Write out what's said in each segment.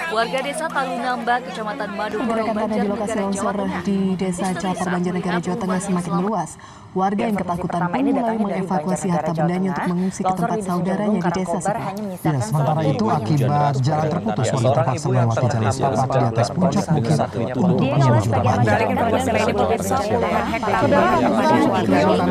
Warga desa Talunamba, Kecamatan Madukoro, Pergerakan tanah di lokasi longsor di desa Capar, Banjarnegara, Jawa Tengah semakin meluas. Warga yang ketakutan pun mulai mengevakuasi harta bendanya untuk mengungsi ke tempat saudaranya di desa sebelah. Ya, sementara itu akibat jalan terputus, warga terpaksa melewati jalan tapak di atas puncak bukit untuk menyelamatkan banjir.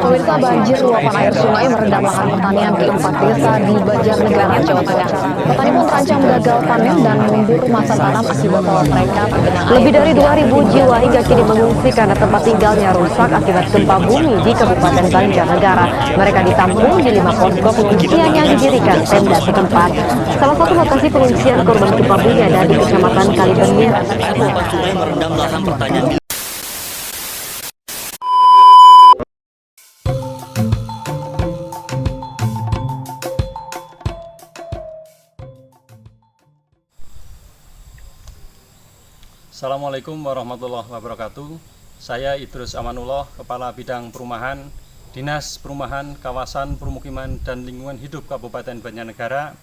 Pemirsa, banjir luapan air sungai merendam lahan pertanian di 4 desa di Banjarnegara, Jawa Tengah. Petani pun terancam gagal panen dan mundur masa tanam akibat sawah mereka tergenang air. Lebih dari 2.000 jiwa hingga kini mengungsi karena tempat tinggalnya rusak akibat gempa bumi di Kabupaten Banjarnegara. Mereka ditampung di 5 posko pengungsian yang didirikan Pemda setempat. Salah satu lokasi pengungsian korban gempa bumi ada di Kecamatan Kalibening. Merendam lahan pertanian. Assalamualaikum warahmatullahi wabarakatuh. Saya Idrus Amanullah, Kepala Bidang Perumahan, Dinas Perumahan, Kawasan Permukiman dan Lingkungan Hidup Kabupaten Banjarnegara,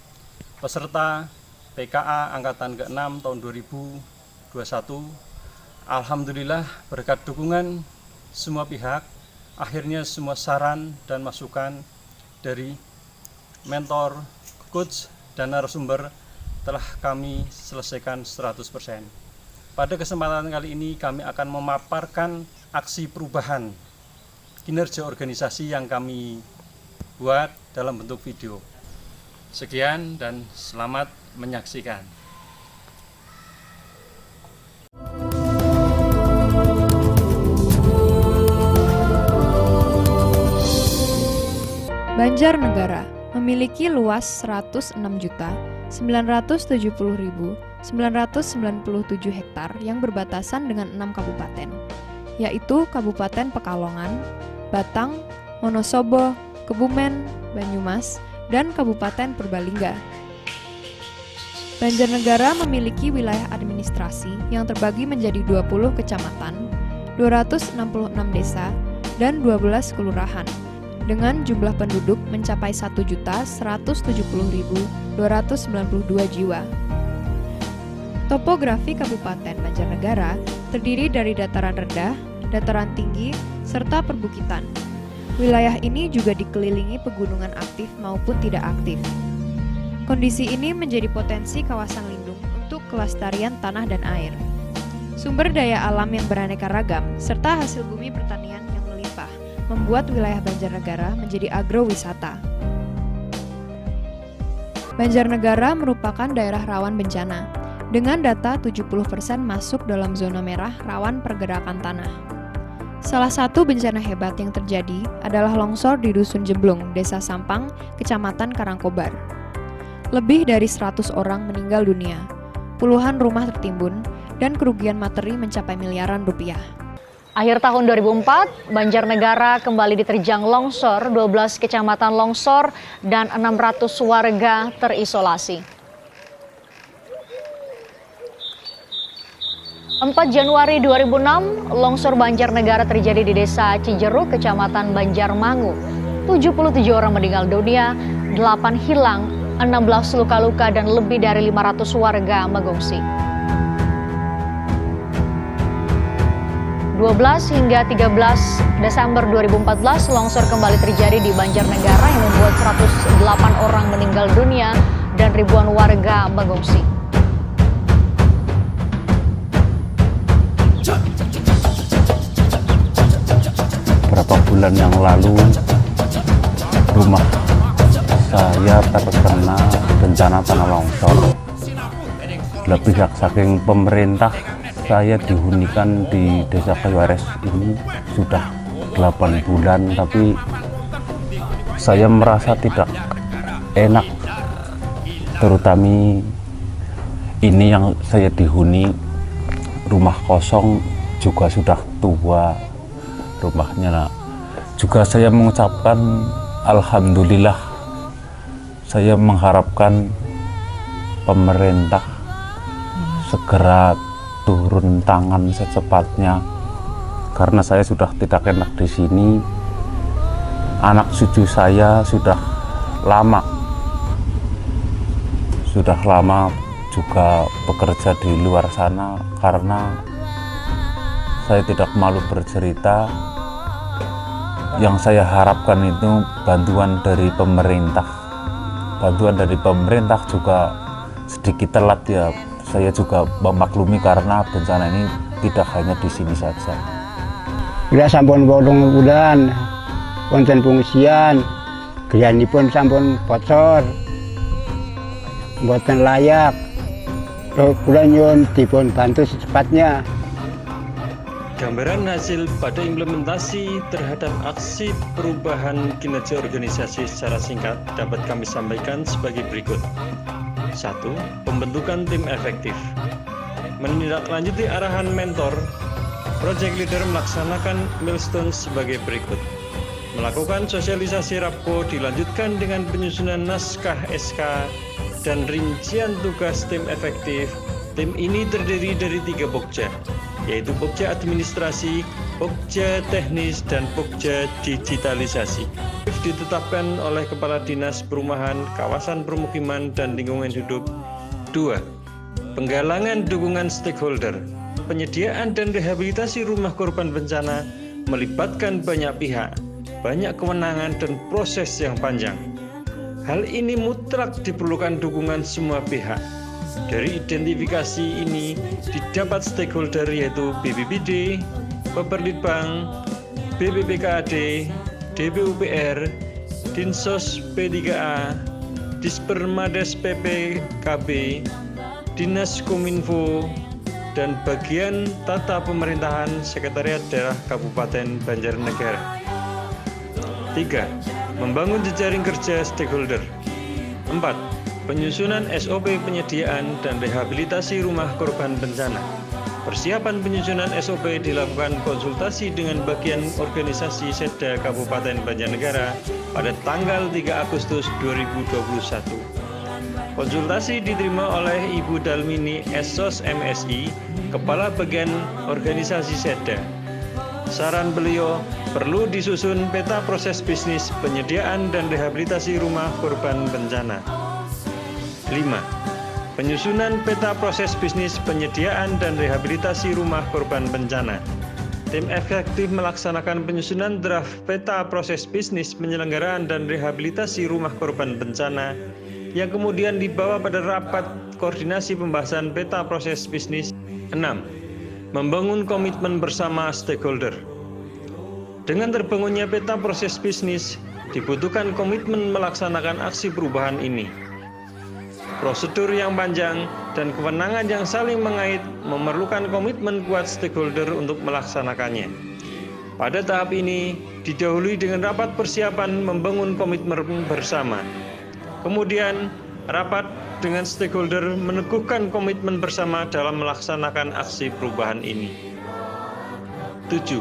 peserta PKA Angkatan ke-6 tahun 2021. Alhamdulillah berkat dukungan semua pihak, akhirnya semua saran dan masukan dari mentor, coach, dan narasumber telah kami selesaikan 100%. Pada kesempatan kali ini kami akan memaparkan aksi perubahan kinerja organisasi yang kami buat dalam bentuk video. Sekian dan selamat menyaksikan. Banjarnegara memiliki luas 106.970.997 hektar yang berbatasan dengan 6 kabupaten, yaitu Kabupaten Pekalongan, Batang, Wonosobo, Kebumen, Banyumas, dan Kabupaten Purbalingga. Banjarnegara memiliki wilayah administrasi yang terbagi menjadi 20 kecamatan, 266 desa, dan 12 kelurahan, dengan jumlah penduduk mencapai 1.170.292 jiwa. Topografi Kabupaten Banjarnegara terdiri dari dataran rendah, dataran tinggi, serta perbukitan. Wilayah ini juga dikelilingi pegunungan aktif maupun tidak aktif. Kondisi ini menjadi potensi kawasan lindung untuk kelestarian tanah dan air. Sumber daya alam yang beraneka ragam, serta hasil bumi pertanian yang melimpah, membuat wilayah Banjarnegara menjadi agrowisata. Banjarnegara merupakan daerah rawan bencana, dengan data 70% masuk dalam zona merah rawan pergerakan tanah. Salah satu bencana hebat yang terjadi adalah longsor di Dusun Jemblung, Desa Sampang, Kecamatan Karangkobar. Lebih dari 100 orang meninggal dunia, puluhan rumah tertimbun, dan kerugian materi mencapai miliaran rupiah. Akhir tahun 2004, Banjarnegara kembali diterjang longsor, 12 kecamatan longsor, dan 600 warga terisolasi. 4 Januari 2006, longsor Banjarnegara terjadi di Desa Cijeruk, Kecamatan Banjarmangu. 77 orang meninggal dunia, 8 hilang, 16 luka-luka, dan lebih dari 500 warga mengungsi. 12 hingga 13 Desember 2014, longsor kembali terjadi di Banjarnegara yang membuat 108 orang meninggal dunia dan ribuan warga mengungsi. Beberapa bulan yang lalu, rumah saya terkena bencana tanah longsor. Lebih saking pemerintah, saya dihunikan di Desa Kayuares ini sudah 8 bulan, tapi saya merasa tidak enak, terutama ini yang saya dihuni, rumah kosong juga sudah tua rumahnya. Juga saya mengucapkan alhamdulillah. Saya mengharapkan pemerintah segera turun tangan secepatnya, karena saya sudah tidak enak di sini. anak cucu saya sudah lama juga bekerja di luar sana, karena saya tidak malu bercerita. Yang saya harapkan itu bantuan dari pemerintah. Bantuan dari pemerintah juga sedikit telat ya. Saya juga memaklumi karena bencana ini tidak hanya di sini saja. Udah sampun bolong bulan, wonten pengungsian, griyanipun sampun bocor, mboten layak. Kula nyuwun dipun bantu secepatnya. Gambaran hasil pada implementasi terhadap aksi perubahan kinerja organisasi secara singkat dapat kami sampaikan sebagai berikut. 1. Pembentukan tim efektif. Menindaklanjuti arahan mentor, project leader melaksanakan milestone sebagai berikut. Melakukan sosialisasi RAPCO dilanjutkan dengan penyusunan naskah SK dan rincian tugas tim efektif. Tim ini terdiri dari 3 pokja, yaitu pokja administrasi, pokja teknis, dan pokja digitalisasi. Ditetapkan oleh Kepala Dinas Perumahan, Kawasan Permukiman, dan Lingkungan Hidup. 2. Penggalangan dukungan stakeholder. Penyediaan dan rehabilitasi rumah korban bencana melibatkan banyak pihak, banyak kewenangan, dan proses yang panjang. Hal ini mutlak diperlukan dukungan semua pihak. Dari identifikasi ini didapat stakeholder yaitu BPBD, Peperlitbang, BPPKAD, DPUPR, Dinsos P3A, Dispermades PPKB, Dinas Kominfo, dan bagian tata pemerintahan Sekretariat Daerah Kabupaten Banjarnegara. 3. Membangun jejaring kerja stakeholder. 4. Penyusunan SOP penyediaan dan rehabilitasi rumah korban bencana. Persiapan penyusunan SOP dilakukan konsultasi dengan bagian organisasi Setda Kabupaten Banjarnegara pada tanggal 3 Agustus 2021. Konsultasi diterima oleh Ibu Dalmini Esos MSI, Kepala Bagian Organisasi Setda. Saran beliau, perlu disusun peta proses bisnis penyediaan dan rehabilitasi rumah korban bencana. 5. Penyusunan peta proses bisnis penyediaan dan rehabilitasi rumah korban bencana. Tim efektif melaksanakan penyusunan draft peta proses bisnis penyelenggaraan dan rehabilitasi rumah korban bencana yang kemudian dibawa pada rapat koordinasi pembahasan peta proses bisnis. 6. Membangun komitmen bersama stakeholder. Dengan terbangunnya peta proses bisnis, dibutuhkan komitmen melaksanakan aksi perubahan ini. Prosedur yang panjang dan kewenangan yang saling mengait memerlukan komitmen kuat stakeholder untuk melaksanakannya. Pada tahap ini, didahului dengan rapat persiapan membangun komitmen bersama. Kemudian, rapat dengan stakeholder meneguhkan komitmen bersama dalam melaksanakan aksi perubahan ini. 7.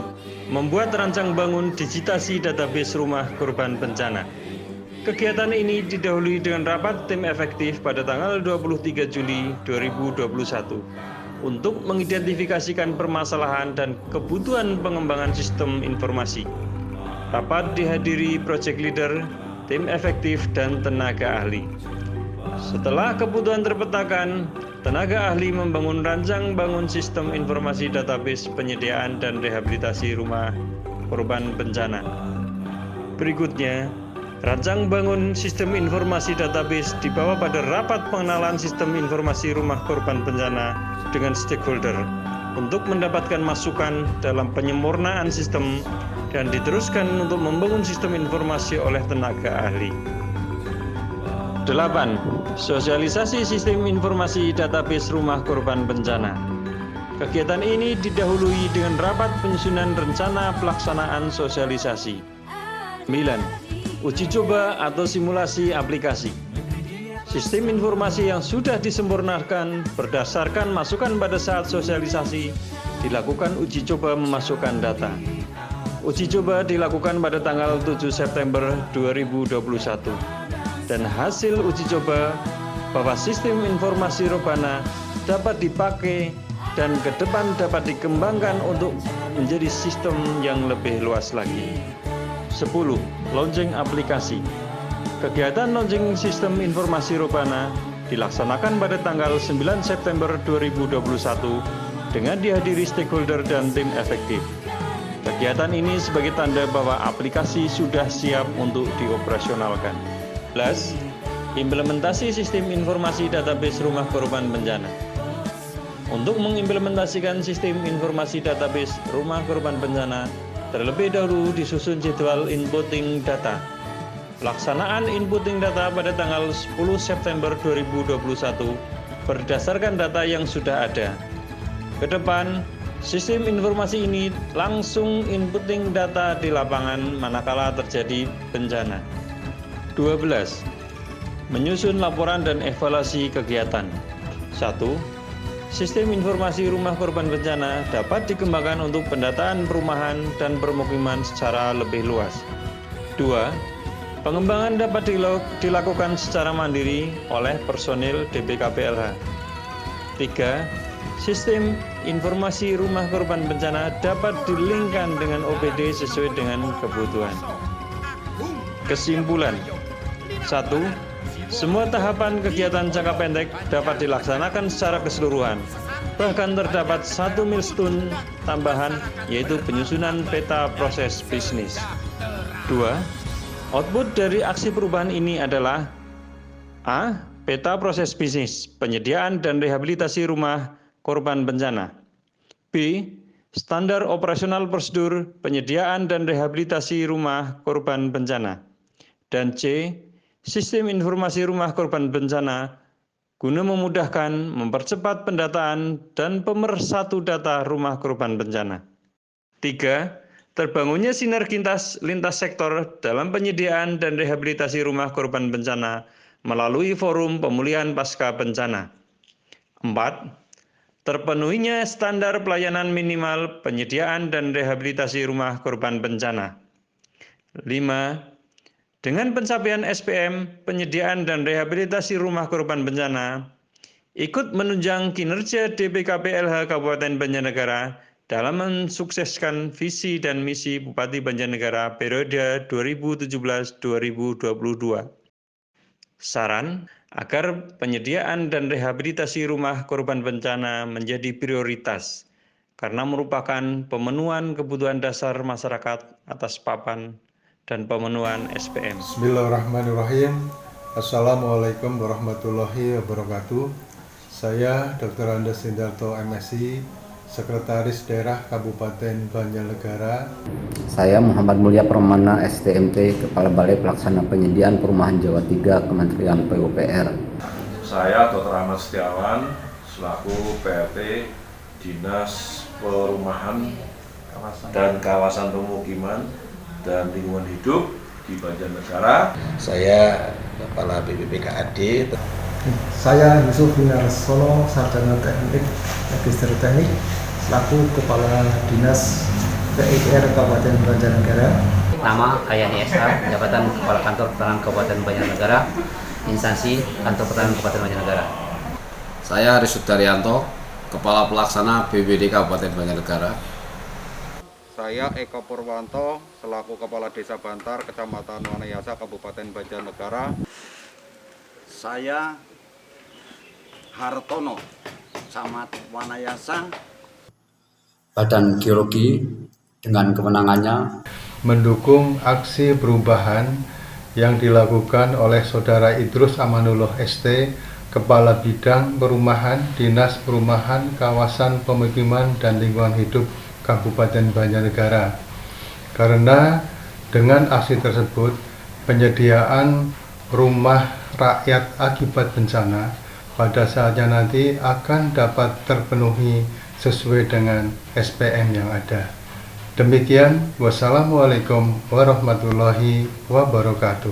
Membuat rancang bangun digitasi database rumah korban bencana. Kegiatan ini didahului dengan rapat tim efektif pada tanggal 23 Juli 2021 untuk mengidentifikasikan permasalahan dan kebutuhan pengembangan sistem informasi. Rapat dihadiri project leader, tim efektif, dan tenaga ahli. Setelah kebutuhan terpetakan, tenaga ahli membangun rancang bangun sistem informasi database penyediaan dan rehabilitasi rumah korban bencana. Berikutnya, rancang bangun sistem informasi database dibawa pada rapat pengenalan sistem informasi rumah korban bencana dengan stakeholder untuk mendapatkan masukan dalam penyempurnaan sistem dan diteruskan untuk membangun sistem informasi oleh tenaga ahli. 8. Sosialisasi sistem informasi database rumah korban bencana. Kegiatan ini didahului dengan rapat penyusunan rencana pelaksanaan sosialisasi. 9. Uji coba atau simulasi aplikasi. Sistem informasi yang sudah disempurnakan berdasarkan masukan pada saat sosialisasi dilakukan uji coba memasukkan data. Uji coba dilakukan pada tanggal 7 September 2021 dan hasil uji coba bahwa sistem informasi Ropana dapat dipakai dan ke depan dapat dikembangkan untuk menjadi sistem yang lebih luas lagi. 10. Launching aplikasi. Kegiatan launching sistem informasi Ropana dilaksanakan pada tanggal 9 September 2021 dengan dihadiri stakeholder dan tim efektif. Kegiatan ini sebagai tanda bahwa aplikasi sudah siap untuk dioperasionalkan. Plus, implementasi sistem informasi database rumah korban bencana. Untuk mengimplementasikan sistem informasi database rumah korban bencana, terlebih dahulu disusun jadwal inputting data. Pelaksanaan inputting data pada tanggal 10 September 2021 berdasarkan data yang sudah ada. Ke depan, sistem informasi ini langsung inputting data di lapangan manakala terjadi bencana. 12. Menyusun laporan dan evaluasi kegiatan. 1. Sistem informasi rumah korban bencana dapat dikembangkan untuk pendataan perumahan dan permukiman secara lebih luas. 2. Pengembangan dapat dilakukan secara mandiri oleh personil DPKPLH. 3. Sistem informasi rumah korban bencana dapat dilingkan dengan OPD sesuai dengan kebutuhan. Kesimpulan. 1. Semua tahapan kegiatan jangka pendek dapat dilaksanakan secara keseluruhan. Bahkan terdapat satu milestone tambahan, yaitu penyusunan peta proses bisnis. 2. Output dari aksi perubahan ini adalah A. Peta proses bisnis, penyediaan dan rehabilitasi rumah korban bencana. B. Standar operasional prosedur, penyediaan dan rehabilitasi rumah korban bencana. Dan C. Sistem informasi rumah korban bencana guna memudahkan, mempercepat pendataan dan pemersatu data rumah korban bencana. 3. Terbangunnya sinergitas lintas sektor dalam penyediaan dan rehabilitasi rumah korban bencana melalui forum pemulihan pasca bencana. 4. Terpenuhinya standar pelayanan minimal penyediaan dan rehabilitasi rumah korban bencana. 5. Dengan pencapaian SPM, penyediaan dan rehabilitasi rumah korban bencana, ikut menunjang kinerja DPKPLH Kabupaten Banjarnegara dalam mensukseskan visi dan misi Bupati Banjarnegara periode 2017-2022. Saran agar penyediaan dan rehabilitasi rumah korban bencana menjadi prioritas karena merupakan pemenuhan kebutuhan dasar masyarakat atas papan dan pemenuhan SPM. Bismillahirrahmanirrahim. Assalamualaikum warahmatullahi wabarakatuh. Saya Dr. Andes Sindarto MSI, Sekretaris Daerah Kabupaten Banjarnegara. Saya Muhammad Mulya Permana STMT, Kepala Balai Pelaksana Penyediaan Perumahan Jawa 3, Kementerian PUPR. Saya Dr. Ahmad Setiawan, selaku PRT Dinas Perumahan dan Kawasan Pemukiman dan Lingkungan Hidup di Banjarnegara. Saya Kepala BPPKAD. Saya Yusuf Winarsono, Sarjana Teknik Magister Teknik, selaku Kepala Dinas PIR Kabupaten Banjarnegara. Nama Ayani SH, jabatan Kepala Kantor Pertahanan Kabupaten Banjarnegara, instansi Kantor Pertahanan Kabupaten Banjarnegara. Saya Risud Daryanto, Kepala Pelaksana BPD Kabupaten Banjarnegara. Saya Eko Purwanto, selaku Kepala Desa Bantar, Kecamatan Wanayasa, Kabupaten Banjarnegara. Saya Hartono, Camat Wanayasa. Badan Geologi dengan kewenangannya mendukung aksi perubahan yang dilakukan oleh Saudara Idrus Amanullah ST, Kepala Bidang Perumahan, Dinas Perumahan, Kawasan Pemukiman dan Lingkungan Hidup Kabupaten Banjarnegara. Karena dengan aksi tersebut, penyediaan rumah rakyat akibat bencana pada saatnya nanti akan dapat terpenuhi sesuai dengan SPM yang ada. Demikian, wassalamualaikum warahmatullahi wabarakatuh.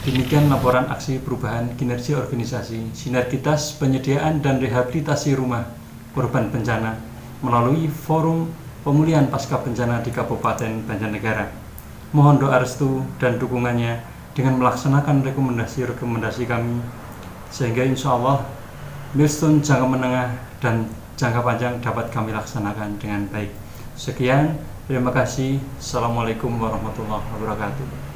Demikian laporan aksi perubahan kinerja organisasi sinergitas penyediaan dan rehabilitasi rumah korban bencana melalui forum pemulihan pasca bencana di Kabupaten Banjarnegara. Mohon doa restu dan dukungannya dengan melaksanakan rekomendasi-rekomendasi kami, sehingga insya Allah milestone jangka menengah dan jangka panjang dapat kami laksanakan dengan baik. Sekian, Terima kasih. Assalamualaikum warahmatullahi wabarakatuh.